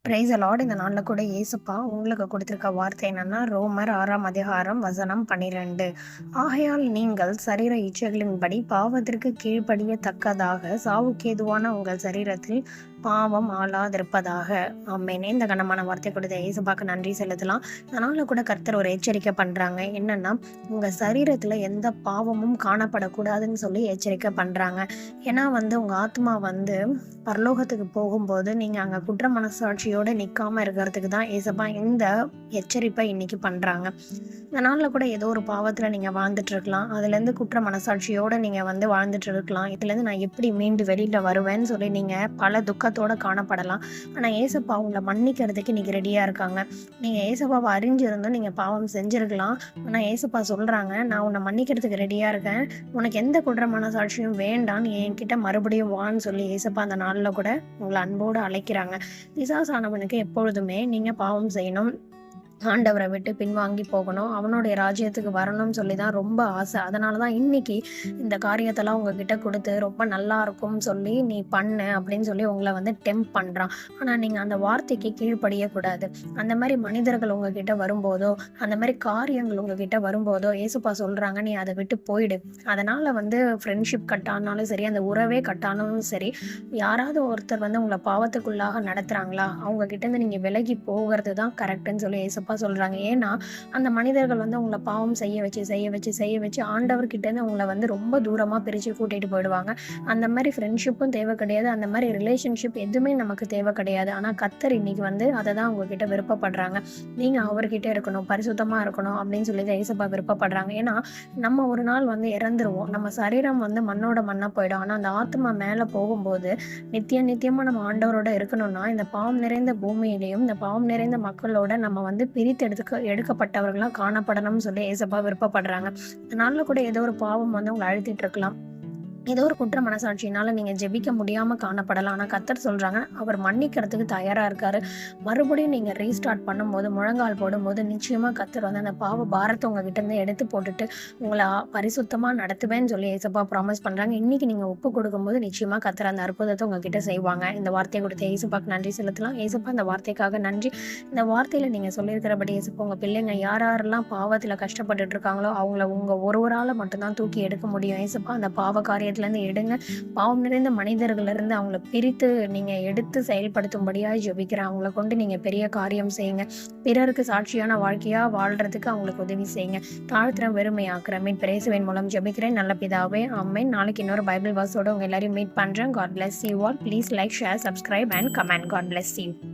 Price Lord. இந்த நாளில் கூட ஏசப்பா உங்களுக்கு கொடுத்துருக்க வார்த்தை என்னன்னா, ரோமர் 6ஆம் அதிகாரம் வசனம் 12. ஆகையால் நீங்கள் சரீர இச்சைகளின்படி பாவத்திற்கு கீழ்ப்படியத்தக்கதாக சாவுக்கேதுவான உங்கள் சரீரத்தில் பாவம் ஆளாதிருப்பதாக. ஆமென். இந்த கனமான வார்த்தை கொடுத்த ஏசப்பாக்கு நன்றி செலுத்தலாம். அதனால கூட கர்த்தர் ஒரு எச்சரிக்கை பண்றாங்க. என்னன்னா, உங்க சரீரத்துல எந்த பாவமும் காணப்படக்கூடாதுன்னு சொல்லி எச்சரிக்கை பண்றாங்க. ஏன்னா உங்க ஆத்மா பரலோகத்துக்கு போகும்போது நீங்க அங்க குற்ற மனசாட்சியோட நிக்காம இருக்கிறதுக்கு தான் ஏசப்பா இந்த எச்சரிப்பை இன்னைக்கு பண்றாங்க. இந்த நாள்ல கூட ஏதோ ஒரு பாவத்துல நீங்க வாழ்ந்துட்டு இருக்கலாம். அதுல இருந்து குற்ற மனசாட்சியோட நீங்க வாழ்ந்துட்டு இருக்கலாம். இதுல இருந்து நான் எப்படி மீண்டு வெளியில வருவேன்னு சொல்லி நீங்க பல துக்கத்தோட காணப்படலாம். ஆனா ஏசப்பா உங்களை மன்னிக்கிறதுக்கு இன்னைக்கு ரெடியா இருக்காங்க. நீங்க ஏசப்பாவை அறிஞ்சிருந்தும் நீங்க பாவம் செஞ்சிருக்கலாம். ஆனா ஏசப்பா சொல்றாங்க, நான் உன்னை மன்னிக்கிறதுக்கு ரெடியா இருக்கேன். உனக்கு எந்த குற்ற மனசாட்சியும் வேண்டாம், நீ என்கிட்ட மறுபடியும் வான்னு சொல்லி ஏசப்பா அந்த நாள்ல கூட உங்களை அன்போடு அழைக்கிறாங்க. பிசாசானவனுக்கு எப்பொழுதுமே நீங்க பாவம் செய்யணும், ஆண்டவரை விட்டு பின்வாங்கி போகணும், அவனுடைய ராஜ்யத்துக்கு வரணும்னு சொல்லி தான் ரொம்ப ஆசை. அதனால தான் இன்னைக்கு இந்த காரியத்தெல்லாம் உங்ககிட்ட கொடுத்து ரொம்ப நல்லா இருக்கும்னு சொல்லி நீ பண்ணு அப்படின்னு சொல்லி உங்களை டெம்ப் பண்ணுறான். ஆனால் நீங்கள் அந்த வார்த்தைக்கு கீழ்ப்படியக்கூடாது. அந்த மாதிரி மனிதர்கள் உங்ககிட்ட வரும்போதோ, அந்த மாதிரி காரியங்கள் உங்ககிட்ட வரும்போதோ ஏசுப்பா சொல்கிறாங்க, நீ அதை விட்டு போயிடு. அதனால் ஃப்ரெண்ட்ஷிப் கட் ஆனாலும் சரி, அந்த உறவே கட் ஆனாலும் சரி, யாராவது ஒருத்தர் உங்களை பாவத்துக்குள்ளாக நடத்துகிறாங்களா, அவங்ககிட்டேருந்து நீங்கள் விலகி போகிறது தான் கரெக்டுன்னு சொல்லி ஏசுப்பா சொல்றாங்க. ஏன்னா அந்த மனிதர்கள் உங்களை பாவம் செய்ய வச்சு ஆண்டவர்கிட்ட இருந்து உங்களை ரொம்ப தூரமா பிரிச்சு கூட்டிட்டு போயிடுவாங்க. அந்த மாதிரி ஃப்ரெண்ட்ஷிப்பும் தேவை கிடையாது, அந்த மாதிரி ரிலேஷன்ஷிப் எதுவுமே நமக்கு தேவை கிடையாது. ஆனா கர்த்தர் இன்னைக்கு அதை தான் உங்ககிட்ட விருப்பப்படுறாங்க. நீங்க அவர்கிட்ட இருக்கணும், பரிசுத்தமா இருக்கணும் அப்படின்னு சொல்லி ஏசப்பா விருப்பப்படுறாங்க. ஏன்னா நம்ம ஒரு நாள் இறந்துருவோம். நம்ம சரீரம் மண்ணோட மண்ணா போயிடும். ஆனா அந்த ஆத்மா மேல போகும்போது நித்தியமா நம்ம ஆண்டவரோட இருக்கணும்னா இந்த பாவம் நிறைந்த பூமியிலையும் இந்த பாவம் நிறைந்த மக்களோட நம்ம பிரித்து எடுக்கப்பட்டவர்களா காணப்படணும்னு சொல்லி ஏசப்பா விருப்பப்படுறாங்க. அதனால கூட ஏதோ ஒரு பாவம் உங்களை அழுத்திட்டு இருக்கலாம். ஏதோ ஒரு குற்ற மனசாட்சியினால நீங்க ஜெபிக்க முடியாம காணப்படலாம். ஆனா கர்த்தர் சொல்றாங்க, அவர் மன்னிக்கிறதுக்கு தயாரா இருக்காரு. மறுபடியும் நீங்க ரீஸ்டார்ட் பண்ணும்போது, முழங்கால் போடும்போது நிச்சயமா கர்த்தர் அந்த பாவ பாரத்தை உங்ககிட்ட இருந்து எடுத்து போட்டுட்டு உங்களை பரிசுத்தமா நடத்துவேன்னு சொல்லி ஏசப்பா ப்ராமிஸ் பண்றாங்க. இன்னைக்கு நீங்க ஒப்பு கொடுக்கும்போது நிச்சயமா கர்த்தர் அந்த அற்புதத்தை உங்ககிட்ட செய்வாங்க. இந்த வார்த்தையை கொடுத்த ஏசப்பாக்கு நன்றி செலுத்தலாம். ஏசப்பா இந்த வார்த்தைக்காக நன்றி. இந்த வார்த்தையில நீங்க சொல்லியிருக்கிறபடி ஏசப்பா உங்க பிள்ளைங்க யாரெல்லாம் பாவத்துல கஷ்டப்பட்டுட்டு இருக்காங்களோ அவங்கள உங்க ஒருவரால மட்டும்தான் தூக்கி எடுக்க முடியும். ஏசப்பா அந்த பாவ காரியத்திலிருந்து எடுங்க. பாவம் நிறைந்த மனிதர்கள இருந்து அவங்கள பிரித்து நீங்க எடுத்து செயல்படுத்தும்படியாக ஜெபிக்கிறேன். அவங்கள கொண்டு நீங்க பெரிய காரியம் செய்யுங்க. பிறருக்கு சாட்சியான வாழ்க்கையா வாழ்றதுக்கு அவங்களுக்கு உதவி செய்யுங்க. தாழ்த்துற வெறுமையாக்குற மீட் பிரேசுவின் மூலம் ஜெபிக்கிறேன் நல்ல பிதாவே, ஆமென். நாளைக்கு இன்னொரு பைபிள் வாசோட உங்க எல்லாரையும் மீட் பண்றேன். God bless you all. Please like, share, subscribe and comment. God bless you.